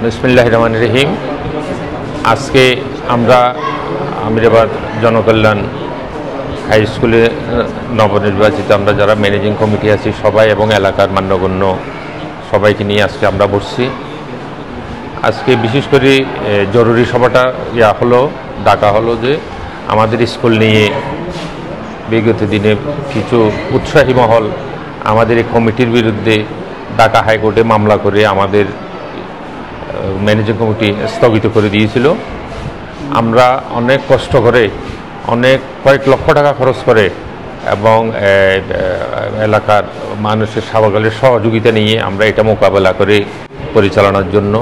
বিসমিল্লাহির রহমানির রহিম। আজকে আমরা আমিরাবাদ জনকল্যাণ হাই স্কুলে নবনির্বাচিত আমরা যারা ম্যানেজিং কমিটি আছি সবাই এবং এলাকার মান্যগণ্য সবাইকে নিয়ে আজকে আমরা বসছি। আজকে বিশেষ করে জরুরি সভাটা ডাকা হলো যে আমাদের স্কুল নিয়ে বিগত দিনে কিছু উৎসাহী মহল আমাদের এই কমিটির বিরুদ্ধে ঢাকা হাইকোর্টে মামলা করে আমাদের ম্যানেজিং কমিটি স্থগিত করে দিয়েছিল। আমরা অনেক কষ্ট করে কয়েক লক্ষ টাকা খরচ করে এবং এলাকার মানুষের সাবকালের সহযোগিতা নিয়ে আমরা এটা মোকাবেলা করে পরিচালনার জন্য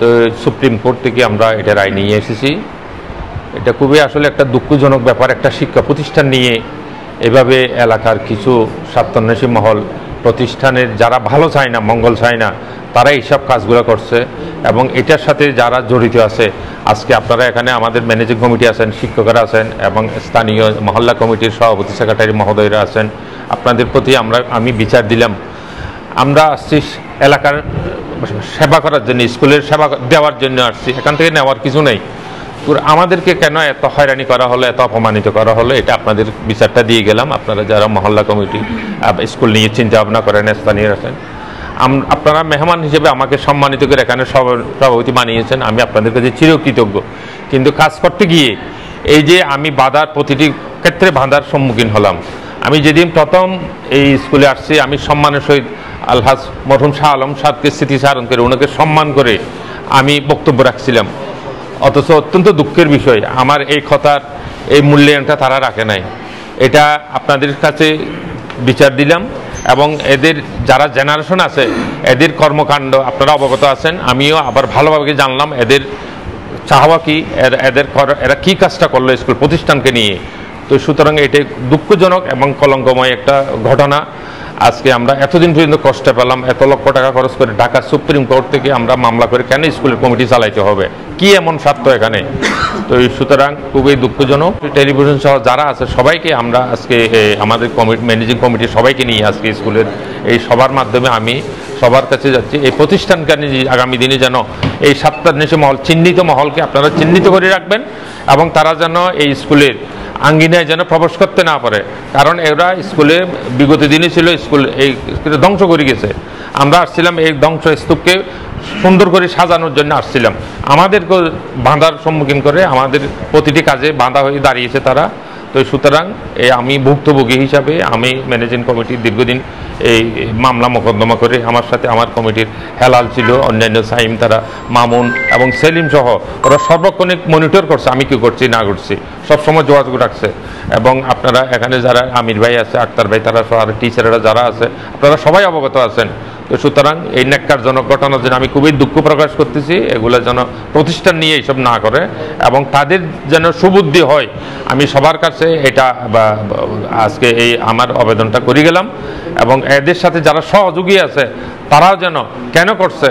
তো সুপ্রিম কোর্ট থেকে আমরা এটা রায় নিয়ে এসেছি। এটা খুবই আসলে একটা দুঃখজনক ব্যাপার, একটা শিক্ষা প্রতিষ্ঠান নিয়ে এভাবে এলাকার কিছু স্বার্থান্বেষী মহল প্রতিষ্ঠানের যারা ভালো চায় না, মঙ্গল চায় না, তারা এইসব কাজগুলো করছে এবং এটার সাথে যারা জড়িত আছে আজকে আপনারা এখানে আমাদের ম্যানেজিং কমিটি আছেন, শিক্ষকরা আছেন এবং স্থানীয় মহল্লা কমিটির সভাপতি সেক্রেটারি মহোদয়রা আছেন। আপনাদের প্রতি আমি বিচার দিলাম। আমরা আসছি এলাকার সেবা করার জন্য, স্কুলের সেবা দেওয়ার জন্য আসছি, এখান থেকে নেওয়ার কিছু নেই। আমাদেরকে কেন এত হয়রানি করা হলো, এত অপমানিত করা হলো, এটা আপনাদের বিচারটা দিয়ে গেলাম। আপনারা যারা মহল্লা কমিটি স্কুল নিয়ে চিন্তা ভাবনা করেন, স্থানীয় আছেন, আপনারা মেহমান হিসেবে আমাকে সম্মানিত করে এখানে সভাপতি বানিয়েছেন, আমি আপনাদের কাছে চিরকৃতজ্ঞ। কিন্তু কাজ করতে গিয়ে এই যে আমি প্রতিটি ক্ষেত্রে বাধার সম্মুখীন হলাম। আমি যেদিন প্রথম এই স্কুলে আসছি আমি সম্মানের সহিত আলহাজ মরহুম শাহ আলম সাদকে স্মৃতিচারণ করে ওনাকে সম্মান করে আমি বক্তব্য রাখছিলাম। অথচ অত্যন্ত দুঃখের বিষয় আমার এই কথার এই মূল্যায়নটা তারা রাখে নাই। এটা আপনাদের কাছে বিচার দিলাম এবং এদের যারা জেনারেশন আছে এদের কর্মকাণ্ড আপনারা অবগত আছেন। আমিও আবার ভালোভাবে জানলাম এদের চাহওয়া কি, এরা কি কাজটা করলো স্কুল প্রতিষ্ঠানকে নিয়ে। তো সুতরাং এটাই দুঃখজনক এবং কলঙ্কময় একটা ঘটনা। আজকে আমরা এতদিন পর্যন্ত কষ্ট পেলাম, এত লক্ষ টাকা খরচ করে ঢাকা সুপ্রিম কোর্ট থেকে আমরা মামলা করে কেন স্কুলের কমিটি চালাইতে হবে, কি এমন স্বার্থ এখানে। তো সুতরাং খুবই দুঃখজনক। টেলিভিশন সহ যারা আছে সবাইকে আমরা আজকে আমাদের ম্যানেজিং কমিটি সবাইকে নিয়ে আজকে স্কুলের এই সবার মাধ্যমে আমি সবার কাছে যাচ্ছি এই প্রতিষ্ঠানকে আগামী দিনে যেন এই স্বার্থান্বেষী মহল, চিহ্নিত মহলকে আপনারা চিহ্নিত করে রাখবেন এবং তারা যেন এই স্কুলের আঙ্গিনায় যেন প্রবেশ করতে না পারে। কারণ এরা স্কুলে বিগত দিনে ছিল এই স্কুলে ধ্বংস করে গেছে। আমরা আসছিলাম এই ধ্বংস স্তূপকে সুন্দর করে সাজানোর জন্য আসছিলাম, আমাদেরকে বাধার সম্মুখীন করে আমাদের প্রতিটি কাজে বাধা হয়ে দাঁড়িয়েছে তারা। তো সুতরাং আমি ভুক্তভোগী হিসাবে আমি ম্যানেজিং কমিটির দীর্ঘদিন এই মামলা মোকদ্দমা করে আমার সাথে আমার কমিটির হেলাল ছিল, অন্যান্য সাইম, তারা মামুন এবং সেলিম সহ ওরা সর্বক্ষণিক মনিটর করছে আমি কি করছি না করছি, সবসময় যোগাযোগ রাখছে। এবং আপনারা এখানে যারা আমির ভাই আছে, আক্তার ভাই, তারা সহ টিচাররা যারা আছে আপনারা সবাই অবগত আছেন। তো সুতরাং এই ন্যাক্কারজনক ঘটনার জন্য আমি খুবই দুঃখ প্রকাশ করতেছি। এগুলো যেন প্রতিষ্ঠান নিয়ে এইসব না করে এবং তাদের যেন সুবুদ্ধি হয়। আমি সবার কাছে এটা আজকে এই আমার আবেদনটা করে গেলাম এবং এদের সাথে যারা সহযোগী আছে তারাও যেন কেন করছে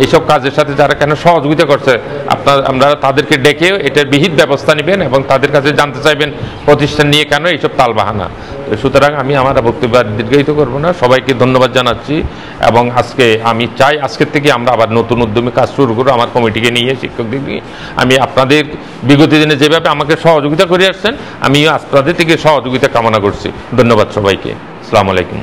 এইসব কাজের সাথে যারা কেন সহযোগিতা করছে আমরা তাদেরকে ডেকে এটার বিহিত ব্যবস্থা নেবেন এবং তাদের কাছে জানতে চাইবেন প্রতিষ্ঠান নিয়ে কেন এইসব তালবাহানা। সুতরাং আমি আমার বক্তব্য দীর্ঘায়িত করবো না, সবাইকে ধন্যবাদ জানাচ্ছি এবং আমি চাই আজকের থেকে আমরা আবার নতুন উদ্যমী কাজ শুরু করবো আমার কমিটিকে নিয়ে, শিক্ষকদের নিয়ে। আমি আপনাদের বিগত দিনে যেভাবে আমাকে সহযোগিতা করে আসছেন আমিও আপনাদের থেকে সহযোগিতা কামনা করছি। ধন্যবাদ সবাইকে। আসসালামু আলাইকুম।